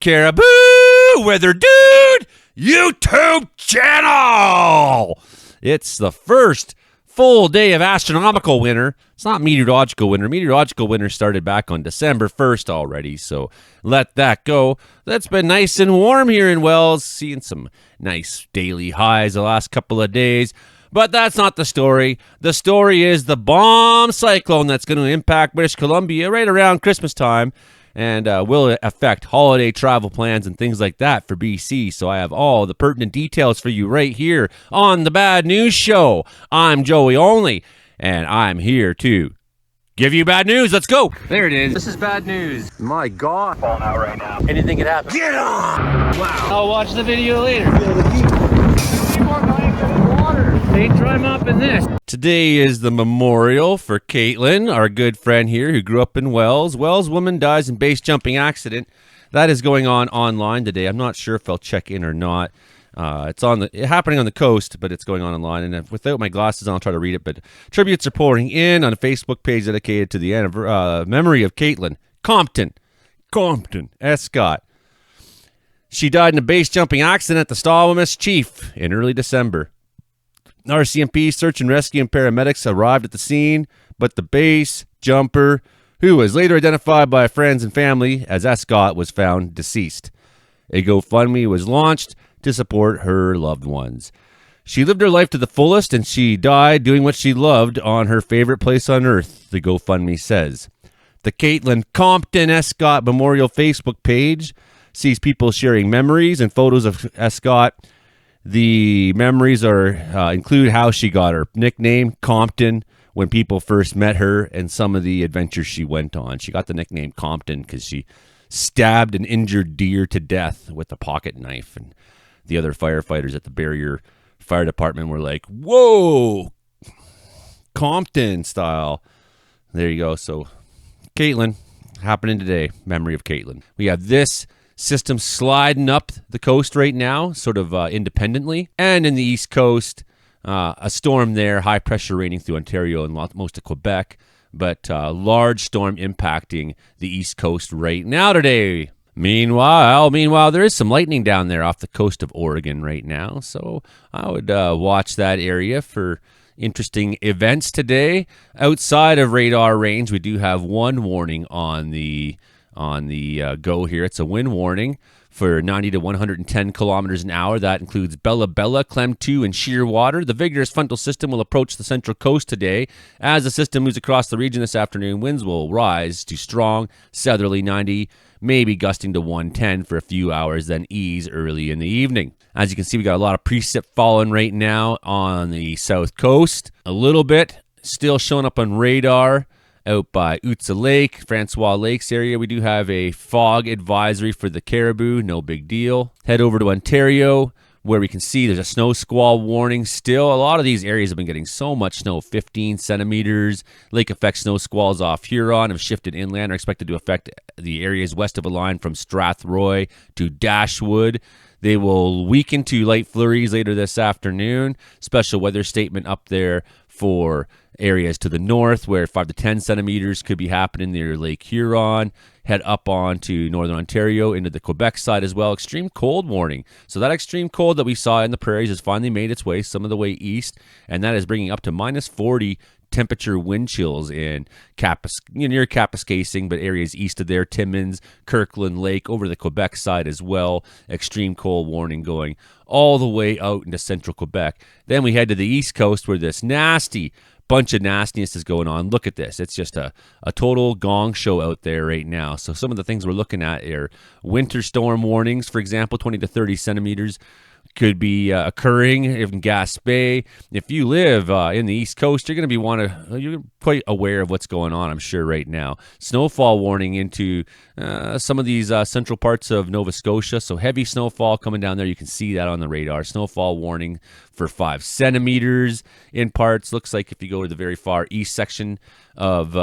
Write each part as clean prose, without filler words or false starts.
Caribou Weather Dude YouTube channel. It's the first full day of astronomical winter. It's not meteorological winter. Meteorological winter started back on December 1st already, so let that go. That's been nice and warm here in Wells, seeing some nice daily highs the last couple of days. But that's not the story. The story is the bomb cyclone that's going to impact British Columbia right around Christmas time and will affect holiday travel plans and things like that for BC. So I have all the pertinent details for you right here on the Bad News Show. I'm Joey Only, and I'm here to give you bad news. Let's go. There it is. This is bad news. My God. Falling out right now. Anything could happen. Get on! Wow. I'll watch the video later. Ain't dry mopping this. Today is the memorial for Caitlin, our good friend here who grew up in Wells. Wells woman dies in base jumping accident. That is going on online today. I'm not sure if I'll check in or not. It's happening on the coast, but it's going on online. And without my glasses on, I'll try to read it. But tributes are pouring in on a Facebook page dedicated to the memory of Caitlin Compton Escott. She died in a base jumping accident at the Stawamus Chief in early December. RCMP, search and rescue, and paramedics arrived at the scene, but the base jumper, who was later identified by friends and family as Escott, was found deceased. A GoFundMe was launched to support her loved ones. She lived her life to the fullest, and she died doing what she loved on her favorite place on earth, the GoFundMe says. The Caitlin Compton Escott Memorial Facebook page sees people sharing memories and photos of Escott. The memories include how she got her nickname, Compton, when people first met her, and some of the adventures she went on. She got the nickname Compton because she stabbed an injured deer to death with a pocket knife, and the other firefighters at the Barrier Fire Department were like, whoa, Compton style. There you go. So, Caitlin, happening today, memory of Caitlin. We have this system sliding up the coast right now, sort of independently. And in the East Coast, a storm there, high pressure raining through Ontario and most of Quebec, but large storm impacting the East Coast right now today. Meanwhile, there is some lightning down there off the coast of Oregon right now, so I would watch that area for interesting events today. Outside of radar range, we do have one warning on the go here. It's a wind warning for 90 to 110 kilometers an hour. That includes Bella Bella, Clem 2, and Shearwater. The vigorous frontal system will approach the central coast today. As the system moves across the region this afternoon, winds will rise to strong southerly 90, maybe gusting to 110 for a few hours, then ease early in the evening. As you can see, we got a lot of precip falling right now on the south coast. A little bit still showing up on radar out by Utsa Lake, Francois Lakes area. We do have a fog advisory for the Caribou. No big deal. Head over to Ontario, where we can see there's a snow squall warning still. A lot of these areas have been getting so much snow, 15 centimeters. Lake effect snow squalls off Huron have shifted inland, are expected to affect the areas west of a line from Strathroy to Dashwood. They will weaken to light flurries later this afternoon. Special weather statement up there for areas to the north where 5 to 10 centimeters could be happening near Lake Huron. Head up on to northern Ontario into the Quebec side as well. Extreme cold warning. So that extreme cold that we saw in the prairies has finally made its way some of the way east, and that is bringing up to minus 40 temperature wind chills in near Kapuskasing, but areas east of there, Timmins, Kirkland Lake, over the Quebec side as well. Extreme cold warning going all the way out into central Quebec. Then we head to the east coast where this bunch of nastiness is going on. Look at this. It's just a total gong show out there right now. So some of the things we're looking at are winter storm warnings, for example, 20 to 30 centimeters could be occurring in Gaspé. If you live in the East Coast, you're going to be you're quite aware of what's going on, I'm sure, right now. Snowfall warning into some of these central parts of Nova Scotia. So heavy snowfall coming down there. You can see that on the radar. Snowfall warning for 5 centimeters in parts. Looks like if you go to the very far east section of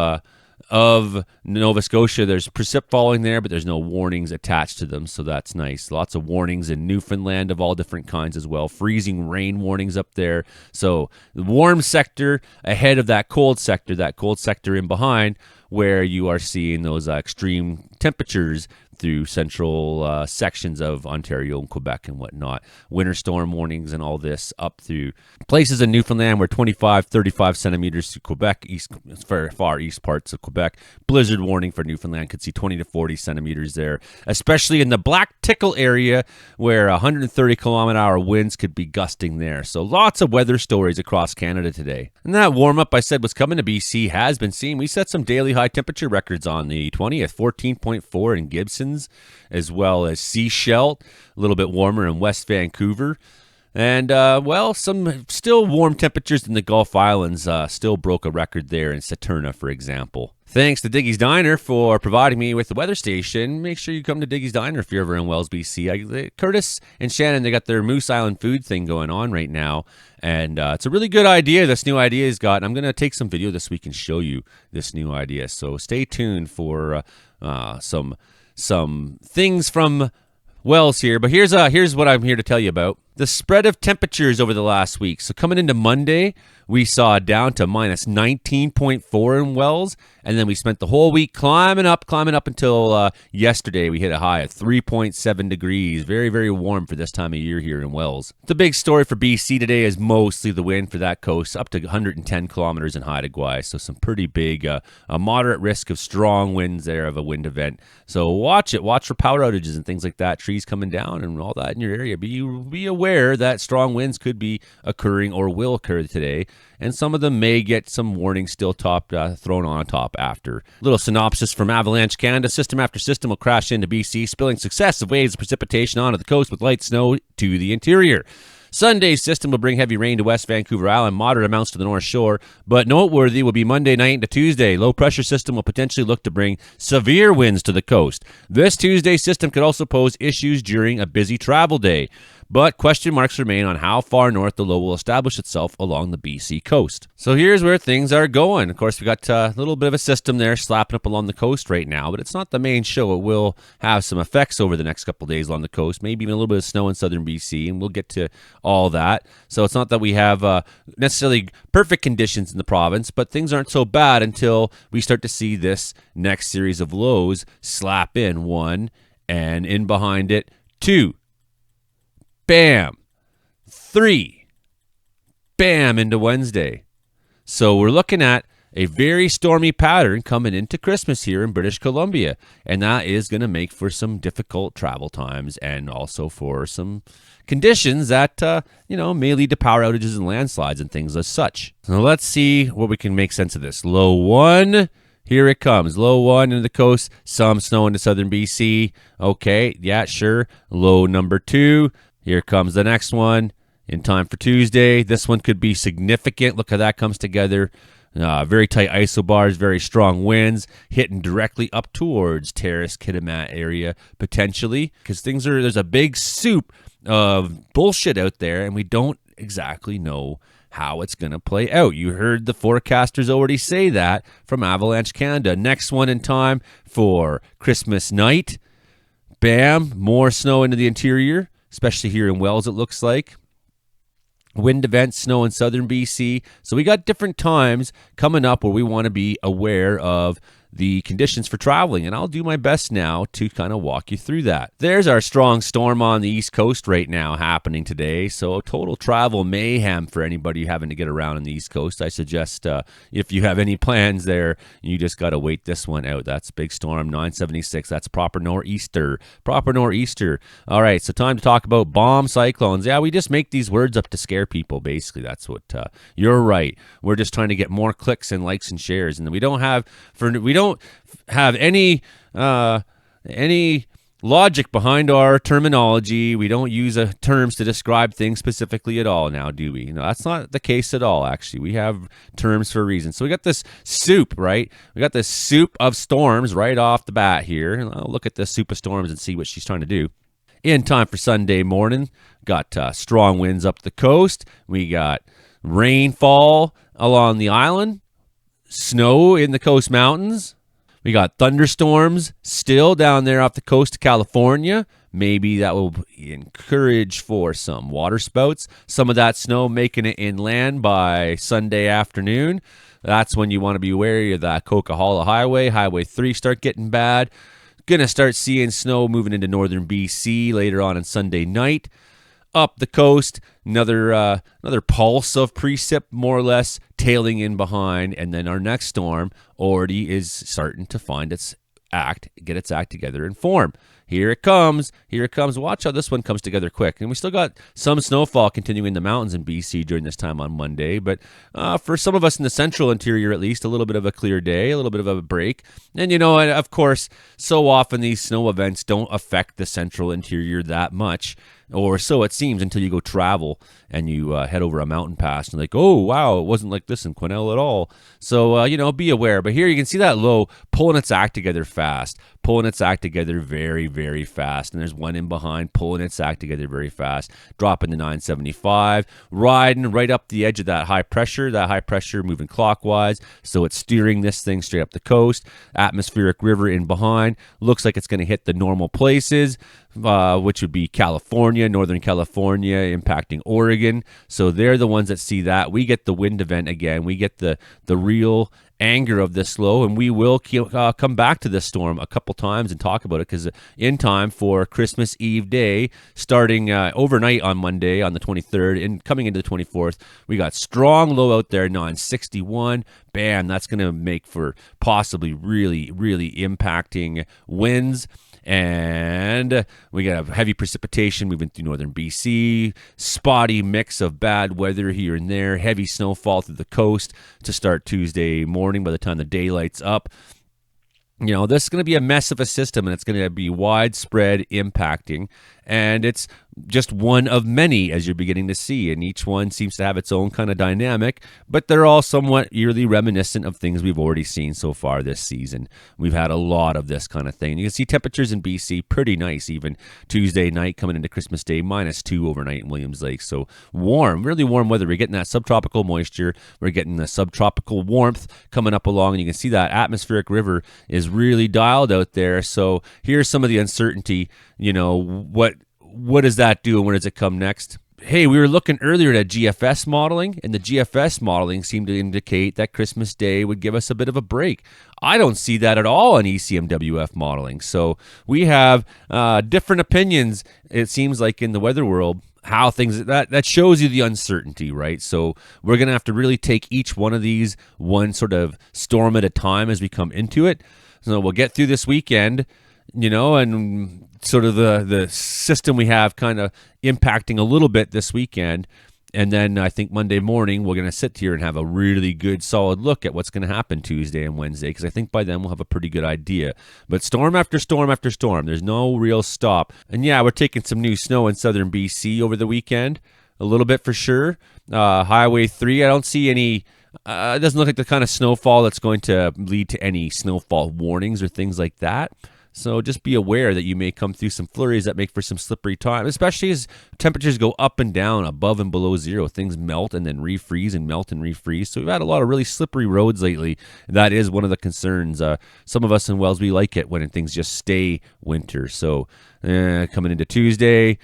Nova Scotia, there's precip falling there, but there's no warnings attached to them, so that's nice. Lots of warnings in Newfoundland of all different kinds as well. Freezing rain warnings up there. So the warm sector ahead of that cold sector in behind, where you are seeing those extreme temperatures through central sections of Ontario and Quebec and whatnot. Winter storm warnings and all this up through places in Newfoundland where 25, 35 centimeters to Quebec, far east parts of Quebec. Blizzard warning for Newfoundland, could see 20 to 40 centimeters there, especially in the Black Tickle area where 130 kilometer-hour winds could be gusting there. So lots of weather stories across Canada today. And that warm-up I said was coming to BC has been seen. We set some daily high temperature records on the 20th, 14.4 in Gibsons, as well as Sechelt, a little bit warmer in West Vancouver. And, some still warm temperatures in the Gulf Islands still broke a record there in Saturna, for example. Thanks to Diggy's Diner for providing me with the weather station. Make sure you come to Diggy's Diner if you're ever in Wells, BC. Curtis and Shannon, they got their Moose Island food thing going on right now. And it's a really good idea, this new idea he's got. And I'm going to take some video this week and show you this new idea. So stay tuned for some things from Wells here. But here's what I'm here to tell you about. The spread of temperatures over the last week. So coming into Monday, we saw down to minus 19.4 in Wells, and then we spent the whole week climbing up until yesterday. We hit a high of 3.7 degrees. Very, very warm for this time of year here in Wells. The big story for BC today is mostly the wind for that coast, up to 110 kilometers in Haida Gwaii. So some pretty big, a moderate risk of strong winds there of a wind event. So watch it. Watch for power outages and things like that, trees coming down and all that in your area. Be aware that strong winds could be occurring or will occur today, and some of them may get some warnings still thrown on top after. Little synopsis from Avalanche Canada. System after system will crash into BC, spilling successive waves of precipitation onto the coast with light snow to the interior. Sunday's system will bring heavy rain to West Vancouver Island, moderate amounts to the North Shore, but noteworthy will be Monday night into Tuesday. Low pressure system will potentially look to bring severe winds to the coast. This Tuesday system could also pose issues during a busy travel day, but question marks remain on how far north the low will establish itself along the BC coast. So here's where things are going. Of course, we got a little bit of a system there slapping up along the coast right now, but it's not the main show. It will have some effects over the next couple of days along the coast, maybe even a little bit of snow in southern BC, and we'll get to all that. So it's not that we have necessarily perfect conditions in the province, but things aren't so bad until we start to see this next series of lows slap in. One, and in behind it, two. Bam. 3. Bam into Wednesday. So we're looking at a very stormy pattern coming into Christmas here in British Columbia. And that is going to make for some difficult travel times and also for some conditions that, may lead to power outages and landslides and things as such. So let's see what we can make sense of this. Low 1. Here it comes. Low 1 into the coast. Some snow into southern BC. Okay, yeah, sure. Low number 2. Here comes the next one in time for Tuesday. This one could be significant. Look how that comes together. Very tight isobars, very strong winds, hitting directly up towards Terrace, Kitimat area, potentially. Because there's a big soup of bullshit out there, and we don't exactly know how it's going to play out. You heard the forecasters already say that from Avalanche Canada. Next one in time for Christmas night. Bam, more snow into the interior. Especially here in Wells, it looks like. Wind events, snow in southern BC. So we got different times coming up where we want to be aware of the conditions for traveling, and I'll do my best now to kind of walk you through that. There's our strong storm on the East Coast right now happening today, so total travel mayhem for anybody having to get around on the East Coast. I suggest if you have any plans there, you just got to wait this one out. That's big storm 976. That's proper nor'easter. Proper nor'easter. All right, so time to talk about bomb cyclones. Yeah, we just make these words up to scare people, basically. That's what you're right. We're just trying to get more clicks and likes and shares, and we don't have any logic behind our terminology. We don't use terms to describe things specifically at all now, do we? That's not the case at all, actually. We have terms for a reason. So we got this soup, right? We got this soup of storms right off the bat here. I'll look at this soup of storms and see what she's trying to do. In time for Sunday morning, got strong winds up the coast. We got rainfall along the island. Snow in the coast mountains. We got thunderstorms still down there off the coast of California. Maybe that will encourage for some water spouts. Some of that snow making it inland by Sunday afternoon. That's when you want to be wary of that Coquihalla Highway. Highway 3 start getting bad. Gonna start seeing snow moving into northern BC later on Sunday night. Up the coast, another pulse of precip, more or less, tailing in behind. And then our next storm already is starting to get its act together and form. Here it comes. Watch how this one comes together quick. And we still got some snowfall continuing in the mountains in BC during this time on Monday. But for some of us in the central interior, at least, a little bit of a clear day, a little bit of a break. And, of course, so often these snow events don't affect the central interior that much. Or so it seems until you go travel and you head over a mountain pass and like, oh, wow, it wasn't like this in Quesnel at all. So, be aware. But here you can see that low pulling its act together fast, pulling its act together very, very fast. And there's one in behind pulling its act together very fast, dropping to 975, riding right up the edge of that high pressure moving clockwise. So it's steering this thing straight up the coast. Atmospheric river in behind. Looks like it's going to hit the normal places. Which would be California, Northern California, impacting Oregon. So they're the ones that see that. We get the wind event again. We get the real anger of this low, and we will come back to this storm a couple times and talk about it because in time for Christmas Eve day, starting overnight on Monday on the 23rd and coming into the 24th, we got strong low out there, 961. Bam, that's going to make for possibly really, really impacting winds. And we got a heavy precipitation moving through northern BC, spotty mix of bad weather here and there, heavy snowfall through the coast to start Tuesday morning by the time the daylight's up. This is going to be a mess of a system, and it's going to be widespread impacting, and it's just one of many, as you're beginning to see, and each one seems to have its own kind of dynamic, but they're all somewhat eerily reminiscent of things we've already seen so far this season. We've had a lot of this kind of thing. You can see temperatures in BC pretty nice, even Tuesday night coming into Christmas Day, -2 overnight in Williams Lake. So warm, really warm weather. We're getting that subtropical moisture. We're getting the subtropical warmth coming up along, and you can see that atmospheric river is really dialed out there. So here's some of the uncertainty. What does that do, and where does it come next? Hey, we were looking earlier at GFS modeling, and the GFS modeling seemed to indicate that Christmas Day would give us a bit of a break. I don't see that at all in ECMWF modeling. So we have different opinions, it seems like, in the weather world, how things, that shows you the uncertainty, right? So we're going to have to really take each one of these one sort of storm at a time as we come into it. So we'll get through this weekend, and sort of the system we have kind of impacting a little bit this weekend. And then I think Monday morning, we're going to sit here and have a really good, solid look at what's going to happen Tuesday and Wednesday, because I think by then we'll have a pretty good idea. But storm after storm after storm, there's no real stop. And yeah, we're taking some new snow in southern BC over the weekend, a little bit for sure. Highway 3, I don't see any. It doesn't look like the kind of snowfall that's going to lead to any snowfall warnings or things like that. So just be aware that you may come through some flurries that make for some slippery time, especially as temperatures go up and down, above and below zero. Things melt and then refreeze and melt and refreeze. So we've had a lot of really slippery roads lately. That is one of the concerns. Some of us in Wells, we like it when things just stay winter. So coming into Tuesday,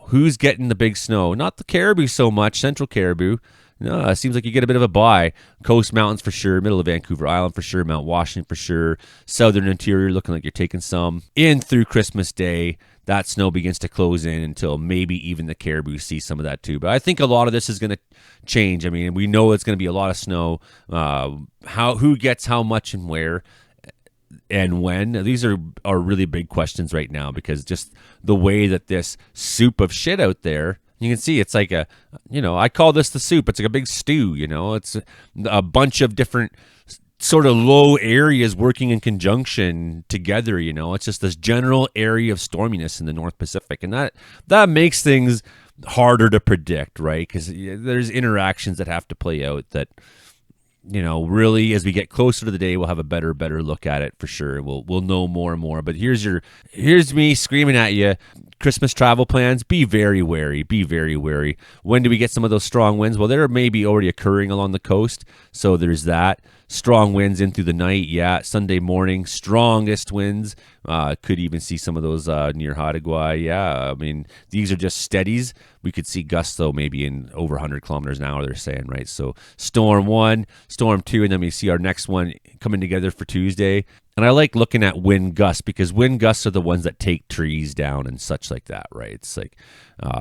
who's getting the big snow? Not the Caribou so much, Central Caribou. No, it seems like you get a bit of a bye. Coast Mountains for sure, middle of Vancouver Island for sure, Mount Washington for sure, southern interior looking like you're taking some. In through Christmas Day, that snow begins to close in until maybe even the Caribou see some of that too. But I think a lot of this is going to change. I mean, we know it's going to be a lot of snow. Who gets how much and where and when? These are really big questions right now, because just the way that this soup of shit out there, you can see it's like I call this the soup. It's like a big stew, It's a bunch of different sort of low areas working in conjunction together, It's just this general area of storminess in the North Pacific. And that makes things harder to predict, right? Because there's interactions that have to play out that, really, as we get closer to the day, we'll have a better look at it for sure. We'll know more and more. But here's me screaming at you. Christmas travel plans, be very wary. Be very wary. When do we get some of those strong winds? Well, they're maybe already occurring along the coast, so there's that. Strong winds in through the night, yeah. Sunday morning, strongest winds. Could even see some of those near Haida, yeah. I mean, these are just steadies. We could see gusts, though, maybe in over 100 kilometers an hour, they're saying, right? So storm 1, storm 2, and then we see our next one coming together for Tuesday. And I like looking at wind gusts because wind gusts are the ones that take trees down and such like that, right? It's like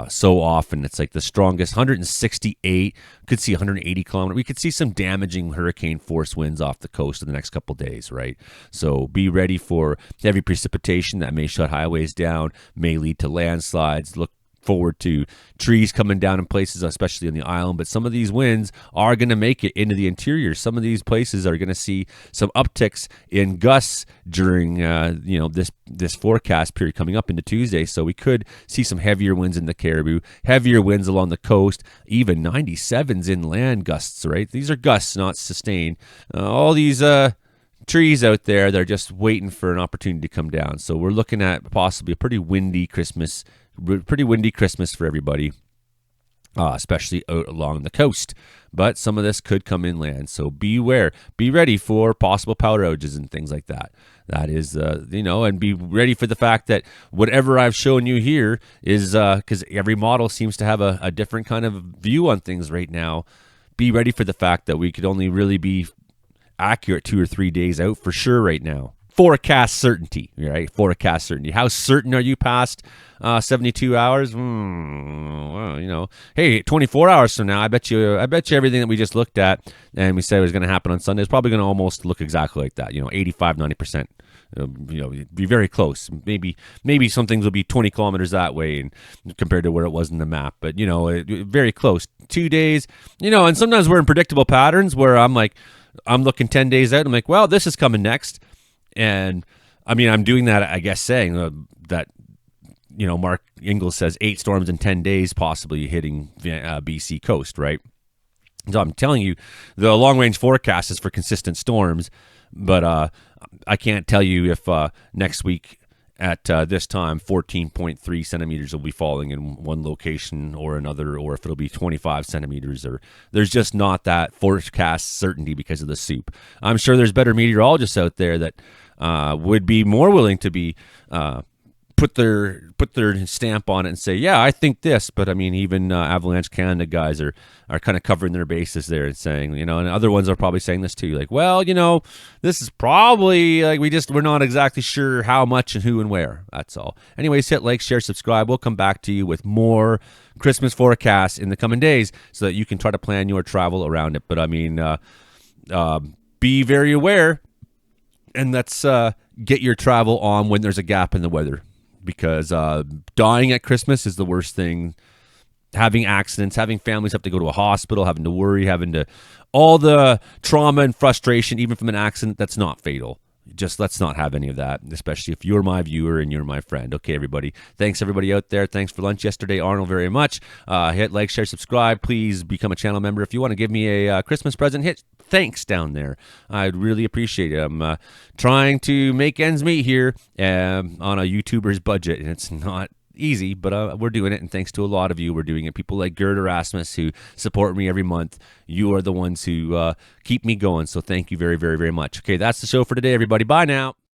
so often it's like the strongest 168, could see 180 kilometers. We could see some damaging hurricane force winds off the coast in the next couple days, right? So be ready for heavy precipitation that may shut highways down, may lead to landslides. Look forward to trees coming down in places, especially on the island, but some of these winds are going to make it into the interior. Some of these places are going to see some upticks in gusts during this forecast period coming up into Tuesday. So we could see some heavier winds in the Caribou, heavier winds along the coast, even 97s inland gusts, right? These are gusts, not sustained. All these trees out there, they're just waiting for an opportunity to come down. So we're looking at possibly a pretty windy Christmas for everybody, especially out along the coast. But some of this could come inland, so beware. Be ready for possible power outages and things like that. That is, and be ready for the fact that whatever I've shown you here is, because every model seems to have a different kind of view on things right now. Be ready for the fact that we could only really be accurate 2 or 3 days out for sure right now. Forecast certainty, right? Forecast certainty. How certain are you past 72 hours? Well, hey, 24 hours from now, I bet you everything that we just looked at and we said was going to happen on Sunday is probably going to almost look exactly like that. 85, 90%. Be very close. Maybe some things will be 20 kilometers that way and compared to where it was in the map, but very close. 2 days, and sometimes we're in predictable patterns where I'm looking 10 days out. I'm like, well, this is coming next. And I mean, I'm doing that, I guess, saying that, Mark Ingalls says 8 storms in 10 days possibly hitting BC coast, right? So I'm telling you, the long-range forecast is for consistent storms, but I can't tell you if next week at this time 14.3 centimeters will be falling in one location or another, or if it'll be 25 centimeters, or there's just not that forecast certainty because of the soup. I'm sure there's better meteorologists out there that would be more willing to be put their stamp on it and say, yeah, I think this. But I mean, even Avalanche Canada guys are kind of covering their bases there and saying, and other ones are probably saying this too, like, well, this is probably like we're not exactly sure how much and who and where. That's all. Anyways, hit like, share, subscribe. We'll come back to you with more Christmas forecasts in the coming days so that you can try to plan your travel around it. But I mean, be very aware, and let's get your travel on when there's a gap in the weather. Because dying at Christmas is the worst thing. Having accidents, having families have to go to a hospital, having to worry, all the trauma and frustration, even from an accident that's not fatal. Just let's not have any of that, especially if you're my viewer and you're my friend. Okay, everybody. Thanks, everybody out there. Thanks for lunch yesterday, Arnold, very much. Hit like, share, subscribe. Please become a channel member. If you want to give me a Christmas present, hit thanks down there. I'd really appreciate it. I'm trying to make ends meet here on a YouTuber's budget, and it's not easy, but we're doing it, and thanks to a lot of you, we're doing it. People like Gerd Erasmus who support me every month. You are the ones who keep me going, so thank you very, very, very much. Okay, that's the show for today, everybody. Bye now.